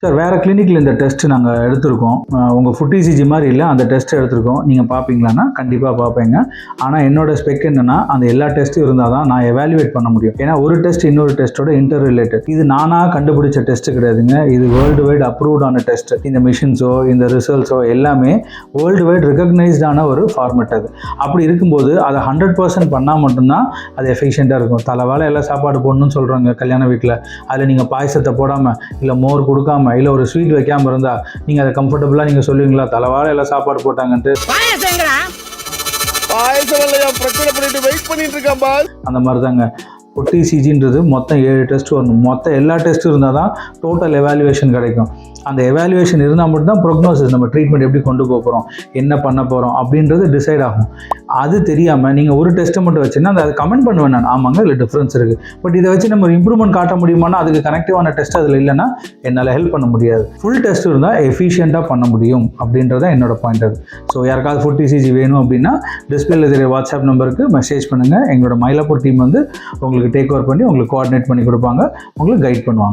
Sir வேறு கிளினிக்கில் இந்த டெஸ்ட் நாங்கள் எடுத்திருக்கோம். உங்கள் ஃபுட் இசிஜி மாதிரி இல்லை, அந்த டெஸ்ட் எடுத்திருக்கோம். நீங்கள் பார்ப்பீங்களான்னா கண்டிப்பாக பார்ப்பேங்க. ஆனால் என்னோட ஸ்பெக் என்னென்னா அந்த எல்லா டெஸ்ட்டும் இருந்தால் தான் நான் எவாலுவேட் பண்ண முடியும். ஏன்னா ஒரு டெஸ்ட் இன்னொரு டெஸ்ட்டோட இன்டர் ரிலேட்டட். இது நானாக கண்டுபிடிச்ச டெஸ்ட் கிடையாதுங்க. இது வேர்ல்டு வைட் அப்ரூவ்டான டெஸ்ட். இந்த மிஷின்ஸோ இந்த ரிசல்ட்ஸோ எல்லாமே வேர்ல்டு வைட் ரெகக்னைஸ்டான ஒரு ஃபார்மெட். அது அப்படி இருக்கும்போது அதை 100% பண்ணால் மட்டும்தான் அது எஃபிஷியண்ட்டாக இருக்கும். தலைவாழை எல்லாம் சாப்பாடு போடணும்னு சொல்கிறாங்க கல்யாண வீட்டில். அதில் நீங்கள் பாயசத்தை போடாமல் இல்லை மோர் கொடுக்காமல் இல்லை ஒரு ஸ்வீட் வைக்காமல் இருந்தால் நீங்கள் அதை கம்ஃபர்டபுளாக நீங்கள் சொல்லுவீங்களா தலைவாழை எல்லாம் சாப்பாடு போட்டாங்கன்ட்டு? அந்த மாதிரி தாங்க ஃபுட் இசிஜின்றது மொத்தம் 7 டெஸ்ட் வரணும். மொத்தம் எல்லா டெஸ்ட்டும் இருந்தால் தான் டோட்டல் எவாலுவேஷன் கிடைக்கும். அந்த எவாலுவேஷன் இருந்தால் மட்டும்தான் ப்ரோக்னோசிஸ், நம்ம ட்ரீட்மெண்ட் எப்படி கொண்டு போகிறோம், என்ன பண்ண போகிறோம் அப்படின்றது டிசைட் ஆகும். அது தெரியாமல் நீங்கள் ஒரு டெஸ்ட்டை மட்டும் வச்சுன்னா அதை கமெண்ட் பண்ணுவேன் நான், ஆமாங்க இல்லை டிஃப்ரென்ஸ் இருக்குது, பட் இதை வச்சு நம்ம ஒரு இம்ப்ரூவ்மெண்ட் காட்ட முடியுமானா அதுக்கு கனெக்டிவான டெஸ்ட் அதில் இல்லைன்னா என்னால் ஹெல்ப் பண்ண முடியாது. ஃபுல் டெஸ்ட் இருந்தால் எஃபிஷியண்ட்டாக பண்ண முடியும் அப்படின்றத என்னோட பாயிண்ட் அது. ஸோ யாருக்காவது ஃபுட் இசிஜி வேணும் அப்படின்னா டிஸ்பிளேல தெரிய வாட்ஸ்அப் நம்பருக்கு மெசேஜ் பண்ணுங்கள். எங்களோட மயிலாப்பூர் டீம் வந்து உங்களுக்கு டேக் ஓவர் பண்ணி உங்களுக்கு கோஆர்டினேட் பண்ணி கொடுப்பாங்க, உங்களுக்கு கைட் பண்ணுவாங்க.